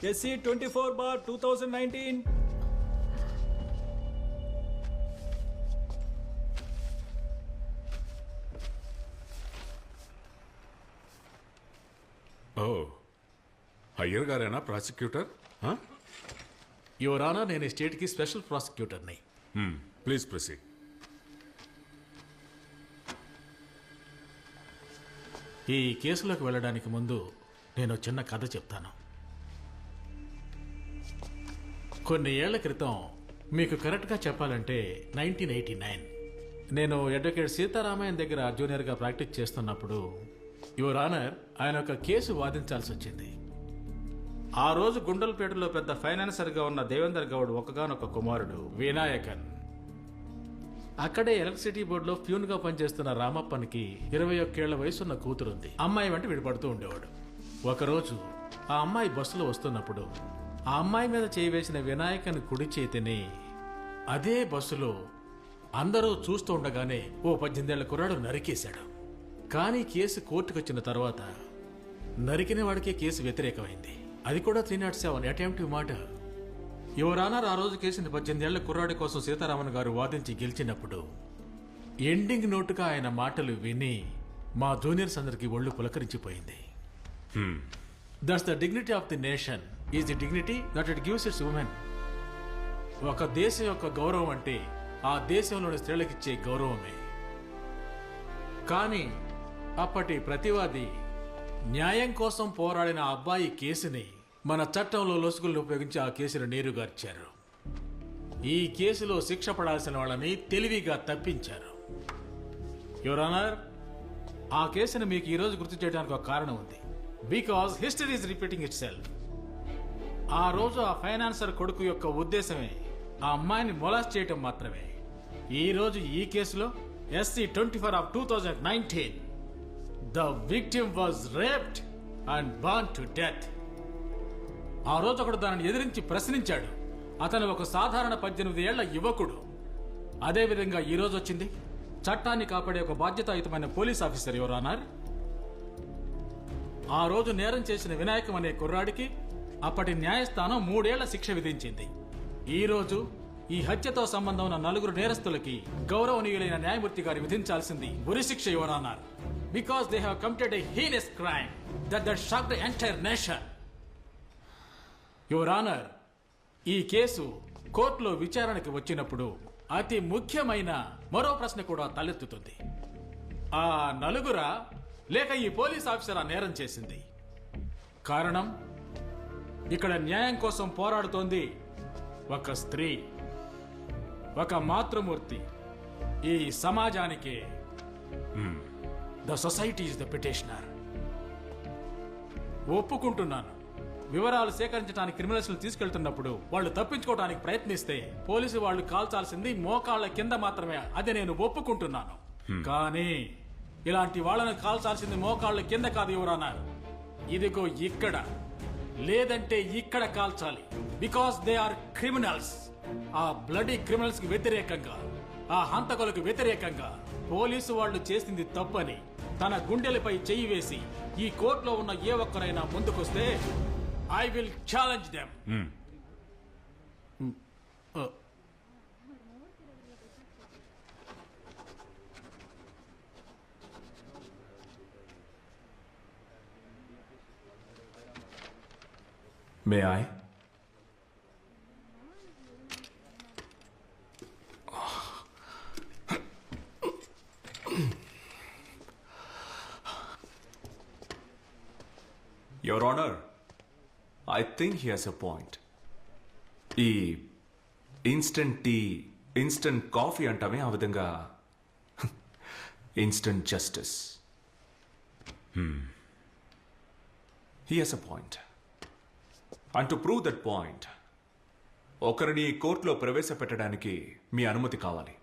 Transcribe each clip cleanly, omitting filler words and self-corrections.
SC 24/2019. ఓ అయ్యర్ గారేనా prosecutor? Your honour, నేను ఈ స్టేట్కి స్పెషల్ ప్రాసిక్యూటర్ని. Please proceed. ఈ కేసులోకి వెళ్ళడానికి ముందు నేను చిన్న కథ చెప్తాను. కొన్ని ఏళ్ల క్రితం, మీకు కరెక్ట్గా చెప్పాలంటే 1989, నేను అడ్వకేట్ సీతారామయ్య దగ్గర జూనియర్గా ప్రాక్టీస్ చేస్తున్నప్పుడు యువర్ ఆనర్, ఆయన ఒక కేసు వాదించాల్సి వచ్చింది. ఆ రోజు గుండల్పేటలో పెద్ద ఫైనాన్సర్గా ఉన్న దేవేందర్ గౌడ్ ఒకగానొక కుమారుడు వినాయకన్. అక్కడే ఎలక్ట్రిసిటీ బోర్డులో ప్యూన్గా పనిచేస్తున్న రామప్పనికి 21 ఏళ్ల వయసున్న కూతురుంది. అమ్మాయి వెంట విడిపడుతూ ఉండేవాడు. ఒకరోజు ఆ అమ్మాయి బస్సులో వస్తున్నప్పుడు ఆ అమ్మాయి మీద చేయి వేసిన వినాయకన్ కుడి చేతిని అదే బస్సులో అందరూ చూస్తూ ఉండగానే ఓ 18 ఏళ్ల కుర్రాడు నరికేశాడు. కానీ కేసు కోర్టుకు వచ్చిన తర్వాత నరికిన వాడికే కేసు వ్యతిరేకమైంది. అది కూడా 307 అటెంప్టివ్ మర్డర్. యువర్ ఆనర్, ఆ రోజు కేసుని 18 ఏళ్ల కుర్రాడి కోసం సీతారామన్ గారు వాదించి గెలిచినప్పుడు ఎండింగ్ నోటుగా ఆయన మాటలు విని మా జూనియర్స్ అందరికీ ఒళ్ళు పులకరించిపోయింది. That's the dignity of the nation is the dignity that it gives its women. ఒక దేశం యొక్క గౌరవం అంటే ఆ దేశంలోని స్త్రీలకిచ్చే గౌరవమే. కానీ అప్పటి ప్రతివాది న్యాయం కోసం పోరాడిన అబ్బాయి కేసుని మన చట్టంలో లొసుగులను ఉపయోగించి ఆ కేసును నీరుగార్చారు. ఈ కేసులో శిక్ష పడాల్సిన వాళ్ళని తెలివిగా తప్పించారు. యువర్ ఆనర్, ఆ కేసును మీకు ఈరోజు గుర్తు చేయడానికి ఒక కారణం ఉంది. Because history is repeating it self. ఆ రోజు ఆ ఫైనాన్సర్ కొడుకు యొక్క ఉద్దేశమే ఆ అమ్మాయిని మొలాస్ట్ చేయటం మాత్రమే. ఈ రోజు ఈ కేసులో SC 24/2019 the victim was raped and burn to death. ఆ రోజు ఒకడు దానిని ఎదిరించి ప్రశ్నించాడు. అతను ఒక సాధారణ 18 ఏళ్ల యువకుడు. అదేవిధంగా ఈ రోజు వచ్చింది చట్టాన్ని కాపాడే ఒక బాధ్యతాయుతమైన పోలీస్ ఆఫీసర్. యువర్ ఆనర్, ఆ రోజు నేరం చేసిన వినాయకం అనే కుర్రాడికి అప్పటి న్యాయస్థానం 3 ఏళ్ల శిక్ష విధించింది. ఈ రోజు ఈ హత్యతో సంబంధం ఉన్న 4 నేరస్తులకి గౌరవనీయులైన న్యాయమూర్తి గారు విధించాల్సింది ఉరిశిక్ష. Your honour, because they have committed a heinous crime that shocked the entire nation. Your honour, ఈ కేసు కోర్టులో విచారణకి వచ్చినప్పుడు అతి ముఖ్యమైన మరో ప్రశ్న కూడా తలెత్తుతుంది. ఆ 4 లేక ఈ పోలీస్ ఆఫీసర్ ఆ నేరం చేసింది? కారణం, ఇక్కడ న్యాయం కోసం పోరాడుతోంది ఒక స్త్రీ, ఒక మాతృమూర్తి. ఈ సమాజానికి the society is the petitioner. ఒప్పుకుంటున్నాను, వివరాలు సేకరించడానికి క్రిమినల్స్ తీసుకెళ్తున్నప్పుడు వాళ్ళు తప్పించుకోవడానికి ప్రయత్నిస్తే పోలీసు వాళ్ళు కాల్చాల్సింది మోకాళ్ల కింద మాత్రమే. అది నేను ఒప్పుకుంటున్నాను. కానీ ఇలాంటి వాళ్ళను కాల్చాల్సింది మోకాళ్ల కింద కాదు యువర్ ఆనర్, ఇదిగో ఇక్కడ, లేదంటే ఇక్కడ కాల్చాలి. Because they are criminals. ఆ బ్లడీ క్రిమినల్స్ కి వ్యతిరేకంగా, ఆ హంతకులకు వ్యతిరేకంగా పోలీసు వాళ్ళు చేసింది తప్పని తన గుండెలపై చెయ్యి వేసి ఈ కోర్టులో ఉన్న ఏ ఒక్కరైనా ముందుకొస్తే I will challenge them. May I? Your Honor, I think he has a point. ఈ ఇన్స్టంట్ టీ, ఇన్స్టంట్ కాఫీ అంటామే, ఆ విధంగా instant justice. He has a point. And to prove that point, ఒకరిని కోర్టులో ప్రవేశపెట్టడానికి మీ అనుమతి కావాలి.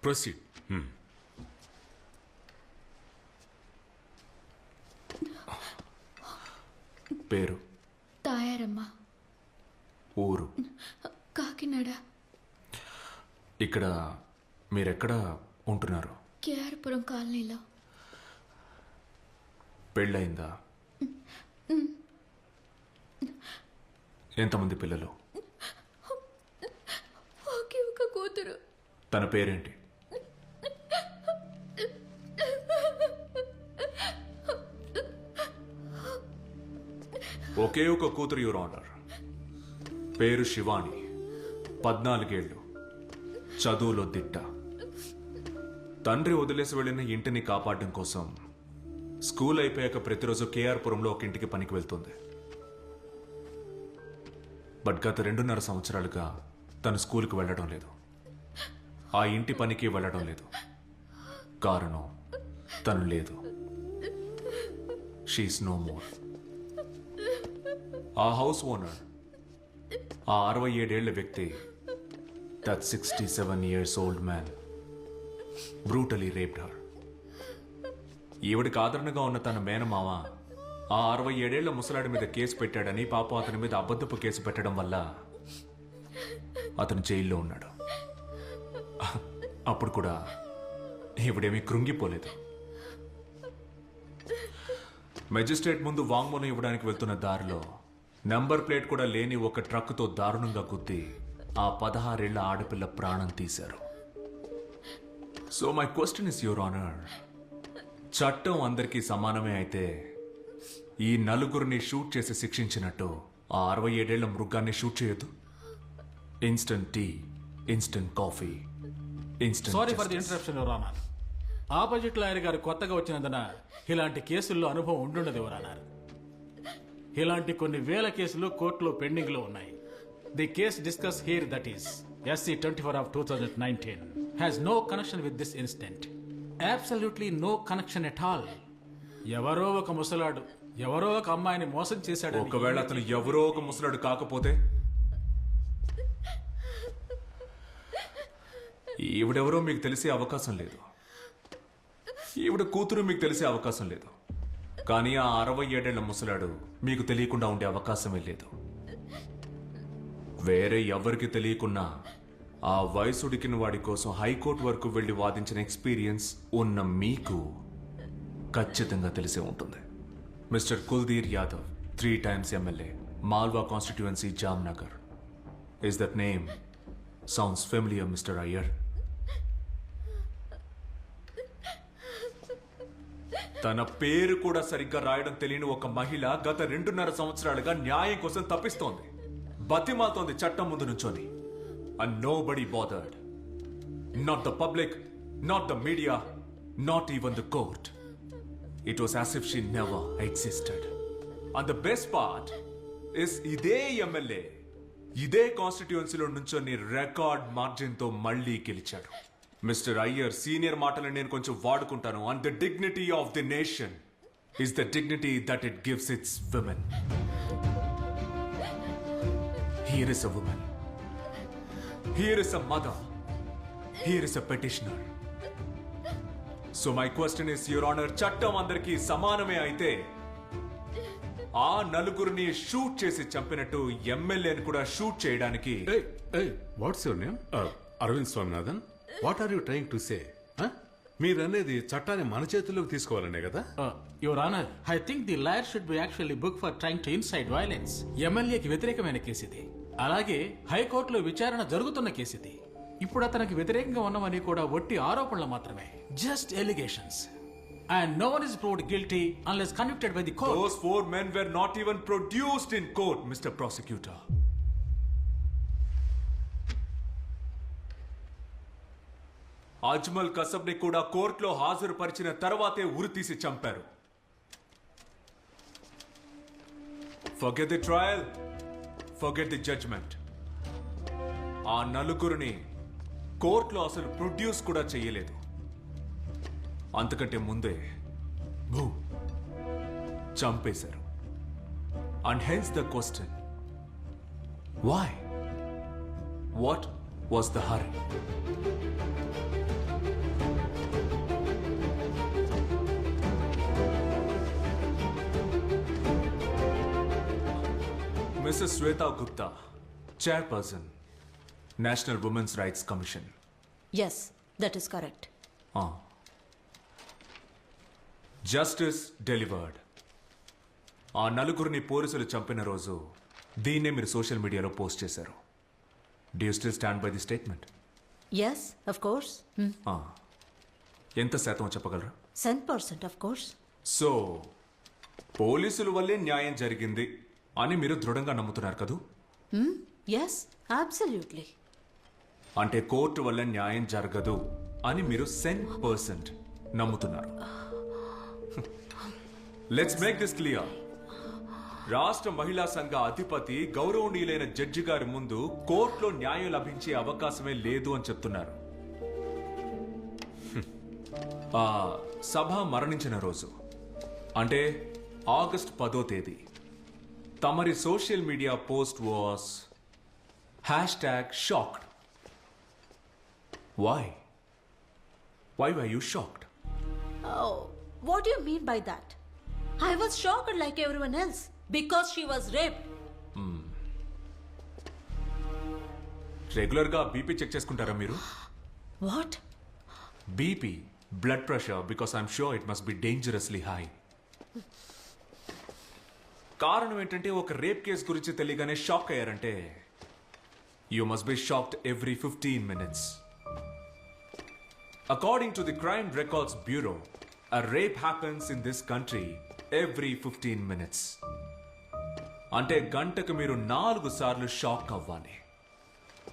ప్రొసీడ్. పేరు? తాయారమ్మ. ఊరు? కాకినాడ. ఇక్కడ మీరెక్కడ ఉంటున్నారు? కేఆర్పురం కాలనీలో. పెళ్ళయిందా? ఎంతమంది పిల్లలు? ఒకే ఒక కూతురు. తన పేరేంటి? ఒకే ఒక కూతురు, యువర్ ఆనర్. పేరు శివాని. 14 ఏళ్ళు. చదువులో దిట్ట. తండ్రి వదిలేసి వెళ్ళిన ఇంటిని కాపాడడం కోసం స్కూల్ అయిపోయాక ప్రతిరోజు కేఆర్పురంలో ఒక ఇంటికి పనికి వెళ్తుంది. బట్ గత 2.5 సంవత్సరాలుగా తను స్కూల్కి వెళ్ళడం లేదు, ఆ ఇంటి పనికి వెళ్ళడం లేదు. కారణం తను లేదు. She's no more. ఆ హౌస్ ఓనర్, ఆ 67 ఏళ్ల వ్యక్తి, that 67 years old man brutally raped her. ఈవిడికి ఆదరణగా ఉన్న తన మేనమామ ఆ 67 ఏళ్ల ముసలాడి మీద కేసు పెట్టాడని, పాపం అతని మీద అబద్ధపు కేసు పెట్టడం వల్ల అతను జైల్లో ఉన్నాడు. అప్పుడు కూడా ఈవిడేమీ కృంగిపోలేదు. మెజిస్ట్రేట్ ముందు వాంగ్మూలం ఇవ్వడానికి వెళ్తున్న దారిలో నంబర్ ప్లేట్ కూడా లేని ఒక ట్రక్కుతో దారుణంగా గుద్ది ఆ 16 ఏళ్ల ఆడపిల్ల ప్రాణం తీశారు. So my question is, your honour, చట్టం అందరికీ సమానమే అయితే ఈ 4 షూట్ చేసి శిక్షించినట్టు ఆ 67 ఏళ్ల మృగాన్ని షూట్ చేయొద్దు? Instant tea, instant coffee, instant. Sorry for the interruption, your honour. Opposite lawyer గారు కొత్తగా వచ్చినందున ఇలాంటి కేసుల్లో అనుభవం ఉండుండదు, యువర్ ఆనర్. ఇలాంటి కొన్ని వేల కేసులు కోర్టులో పెండింగ్ లో ఉన్నాయి. The case discuss here, that is SC 24 of 2019, has no connection with this incident. Absolutely no connection at all. ఎవరో ఒక ముసలాడు ఎవరో ఒక అమ్మాయిని మోసం చేశాడు. ఒకవేళ అతను ఎవరో ఒక ముసలాడు కాకపోతే? ఈవిడెవరో మీకు తెలిసే అవకాశం లేదు, ఈవిడ కూతురు మీకు తెలిసే అవకాశం లేదు. కానీ ఆ 67 ఏళ్ల ముసలాడు మీకు తెలియకుండా ఉండే అవకాశమే లేదు. వేరే ఎవరికి తెలియకున్నా ఆ వయసుడికిన వాడి కోసం హైకోర్టు వరకు వెళ్లి వాదించిన ఎక్స్పీరియన్స్ ఉన్న మీకు ఖచ్చితంగా తెలిసే ఉంటుంది. Mister Kuldeep Yadav, 3 times MLA, Malwa constituency, Jamnagar. Is that name sounds familiar, mister Iyer? తన పేరు కూడా సరిగ్గా రాయడం తెలియని ఒక మహిళ గత 2.5 సంవత్సరాలుగా న్యాయం కోసం తప్పిస్తోంది, బతిమాలుతోంది చట్టం ముందు నుంచొని. And nobody bothered. Not the public, not the media, not even the court. It was as if she never existed. And the best part is, ఇదే ఎమ్మెల్యే ఇదే కాన్స్టిట్యుయెన్సీలో నుంచొని రికార్డ్ మార్జిన్ తో మళ్ళీ గెలిచాడు. మిస్టర్ అయ్యర్, సీనియర్ మాటలను నేను కొంచెం వాడుకుంటాను. And the dignity of the nation is the dignity that it gives its women. Here is a woman. Here is a mother. Here is a petitioner. So my question is, Your Honor, చట్టం అందరికీ సమానమే అయితే ఆ 4 shoot చేసి చంపినట్టు ఎమ్మెల్యేని కూడా shoot చేయడానికి? What's your name? Aravind Swaminathan. What are you trying to say? మీరనేది చట్టాన్ని మన చేతుల్లోకి తీసుకోవాలనే కదా? Your honour, I think the lawyer should be actually book for trying to incite violence. ఎమ్మెల్యేకి వ్యతిరేకమైన కేసు ఇది. అలాగే హైకోర్టులో విచారణ జరుగుతున్న కేసు ఇది. ఇప్పుడు అతనికి వ్యతిరేకంగా ఉన్నవని కూడా ఒట్టి ఆరోపణలు మాత్రమే, just allegations. And no one is proved guilty unless convicted by the court. Those 4 men were not even produced in court, Mr. Prosecutor. Ajmal కసబ్ని కూడా కోర్టులో హాజరుపరిచిన తర్వాతే ఉరితీసి చంపారు. Forget the trial, forget the judgment. ఆ 4 కోర్టులో అసలు ప్రొడ్యూస్ కూడా చేయలేదు. అంతకంటే ముందే చంపేశారు. And hence the question, why? What was the hurry? Mrs Shweta Gupta, chairperson, National Women's Rights Commission. Yes, that is correct. Justice delivered. ఆ 4 పోలీసులు చంపిన రోజు దీన్నే మీరు సోషల్ మీడియాలో పోస్ట్ చేశారు. Do you still stand by the statement? Yes, of course. ఎంత శాతం చెప్పగలరా? 100%, of course. సో పోలీసుల వల్లే న్యాయం జరిగింది అని మీరు దృఢంగా నమ్ముతున్నారు కదూ? Yes, absolutely. అంటే కోర్టు వల్ల న్యాయం జరగదు అని మీరు 100% నమ్ముతున్నారు. Let's make this clear. రాష్ట్ర మహిళా సంఘ అధిపతి గౌరవనీయులైన జడ్జి గారి ముందు కోర్టులో న్యాయం లభించే అవకాశమే లేదు అని చెప్తున్నారు. ఆ సభ మరణించిన రోజు అంటే ఆగస్ట్ 10వ తేదీ తమరి social media post was #shocked. Why were you shocked? Oh, what do you mean by that? I was shocked like everyone else because she was raped. Regular గా బీపీ చెక్ చేసుకుంటారా మీరు? What? BP, blood pressure, because I'm sure it must be dangerously high. కారణం ఏంటంటే ఒక rape case గురించి తెలియగానే shock అయ్యారంటే you must be shocked every 15 minutes. According to the Crime Records Bureau, a rape happens in this country every 15 minutes. అంటే గంటకు మీరు 4 సార్లు షాక్ అవ్వాలి.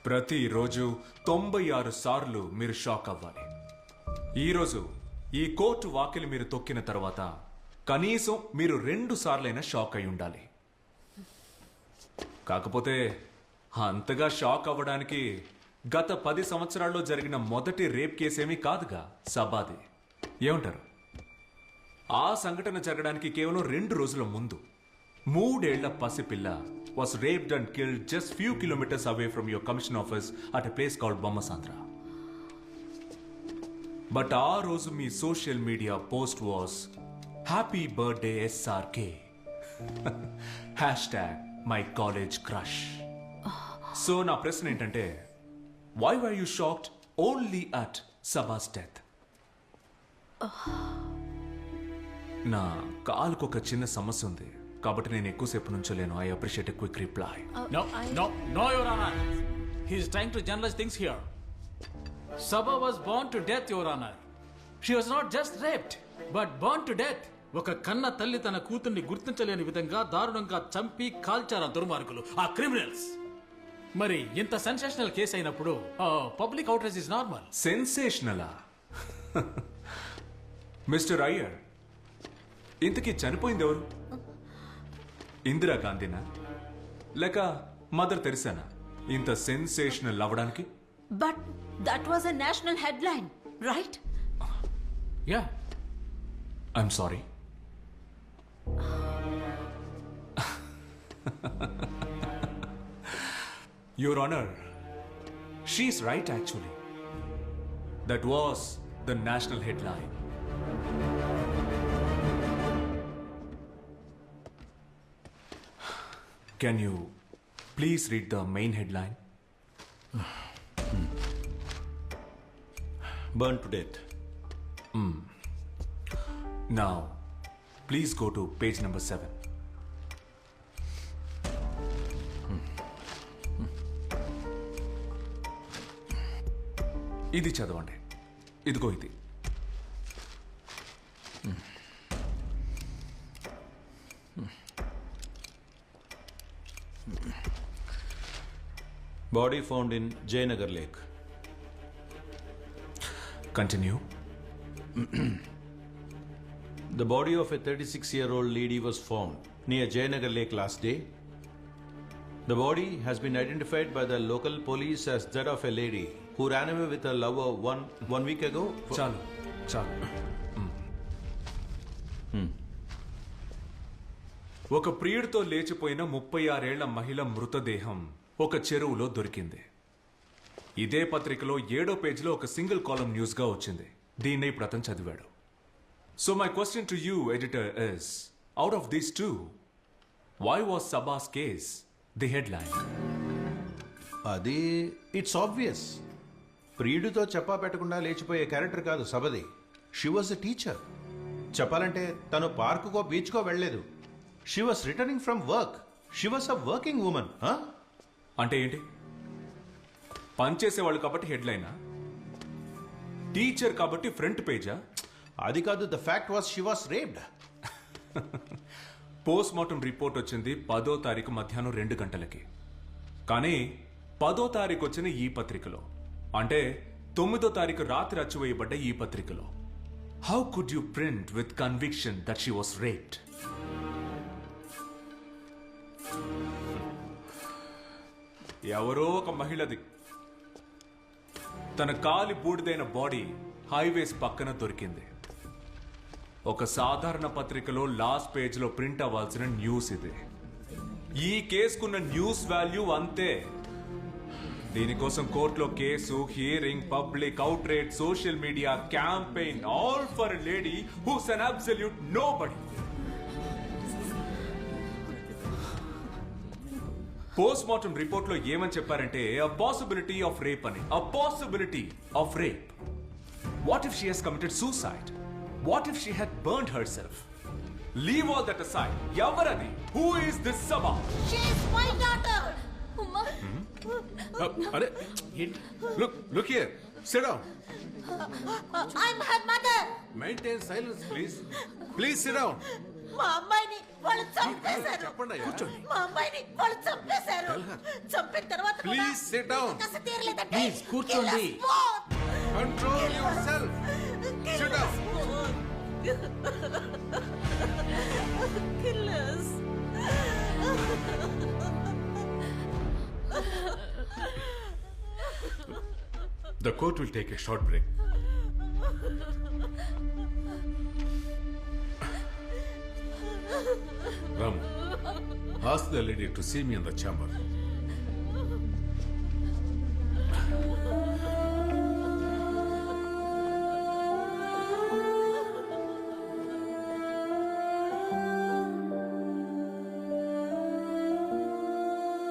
ప్రతిరోజు 96 సార్లు మీరు షాక్ అవ్వాలి. ఈరోజు ఈ కోర్టు వాకిలి మీరు తొక్కిన తర్వాత కనీసం మీరు 2 సార్లైనా షాక్ అయి ఉండాలి. కాకపోతే అంతగా షాక్ అవ్వడానికి గత 10 సంవత్సరాల్లో జరిగిన మొదటి రేప్ కేసేమీ కాదుగా సబాది. ఏమంటారు? ఆ సంఘటన జరగడానికి కేవలం 2 రోజుల ముందు 3 ఏళ్ల పసిపిల్ల was raped and killed just few kilometers away from your commission office at a place called Bommasandra. But ఆ రోజు మీ social media post was happy birthday SRK. #my college crush. So నా ప్రశ్న ఏంటంటే why were you shocked only at Saba's death? నా కాలుకు ఒక చిన్న సమస్య ఉంది కాబట్టి నేను ఎక్కువసేపు నుంచోలేను. I appreciate a quick reply. No, Your Honor. He is trying to generalize things here. Sabha was burned to death, Your Honor. She was not just raped, but burned to death. ఒక కన్న తల్లి తన కూతుర్ని గుర్తించలేని విధంగా దారుణంగా చంపి కాల్చారు ఆ దుర్మార్గులు, ఆ క్రిమినల్స్. మరి ఇంత సెన్సేషనల్ కేసు అయినప్పుడు పబ్లిక్ అవుట్రేజ్ ఇస్ నార్మల్. సెన్సేషనలా? మిస్టర్ అయ్యర్, ఇంతకీ చనిపోయింది ఎవరు? ఇందిరా గాంధీనా లేక మదర్ తెరిసానా ఇంత సెన్సేషనల్ అవ్వడానికి? But that was a national headline, right? Yeah. I'm sorry. Your Honor, she's right actually. That was the national headline. Can you please read the main headline? Burned to death. Now, please go to page number 7. ఇది చదవండి. ఇదిగో ఇది. Body found in Jayanagar Lake. Continue. The body of a 36-year-old lady was found near Jayanagar Lake last day. The body has been identified by the local police as that of a lady who ran away with her lover one week ago. చాలు చాలు. ఒక ప్రియుడితో లేచిపోయిన 36 ఏళ్ల మహిళ మృతదేహం ఒక చెరువులో దొరికింది. ఇదే పత్రికలో 7వ పేజీలో ఒక సింగిల్ కాలమ్ న్యూస్ గా వచ్చింది. దీన్నే ఇప్పుడు అతను చదివాడు. So my question to you editor is, out of these two, why was Saba's case the headline? అది ఇట్స్ ఆబ్వియస్. ప్రియుడితో చెప్పా పెట్టకుండా లేచిపోయే క్యారెక్టర్ కాదు సబది. She was a teacher. చెప్పాలంటే తను పార్కుకో బీచ్కో వెళ్ళలేదు. She was returning from work. She was a working woman, huh? అంటే ఏంటి? పనిచేసేవాళ్ళు కాబట్టి హెడ్లైనా, టీచర్ కాబట్టి ఫ్రంట్ పేజా? అది కాదు, the fact was she was raped. Post mortem report వచ్చింది 10వ తారీఖు మధ్యాహ్నం 2 గంటలకి. కానీ 10వ తారీఖు వచ్చిన ఈ పత్రికలో, అంటే 9వ తారీఖు రాత్రి అచ్చువేయబడ్డ ఈ పత్రికలో, how could you print with conviction that she was raped? ఎవరో ఒక మహిళది తన కాలి బూడిదైన బాడీ హైవేస్ పక్కన దొరికింది. ఒక సాధారణ పత్రికలో లాస్ట్ పేజ్లో ప్రింట్ అవ్వాల్సిన న్యూస్ ఇది. ఈ కేసుకున్న న్యూస్ వాల్యూ అంతే. దీనికోసం కోర్టులో case, hearing, public outrage, social media campaign, all for a lady who's an absolute nobody. Post mortem report లో ఏమని చెప్పారంటే అ పాసిబిలిటీ ఆఫ్ రేప్ అని. A possibility of rape. What if she has committed suicide? What if she had burned herself? Leave all that aside. ఎవరది? Who is this Saba? She is my daughter. అమ్మా అరే, look here. Sit down. I'm her mother. Maintain silence, please. Please sit down. మా అమ్మాయిని వాళ్ళు చంపేశారు. చెప్పండి అయ్యా. కూర్చోండి. మా అమ్మాయిని వాళ్ళు చంపేశారు. చంపిన తర్వాత కూడా Please sit down. కసి తీరలేదంటే Please, కూర్చోండి. kill us both. Control yourself. Kill Sit down. us both. Kill us. The court will take a short break. Ramu, ask the lady to see me in the chamber.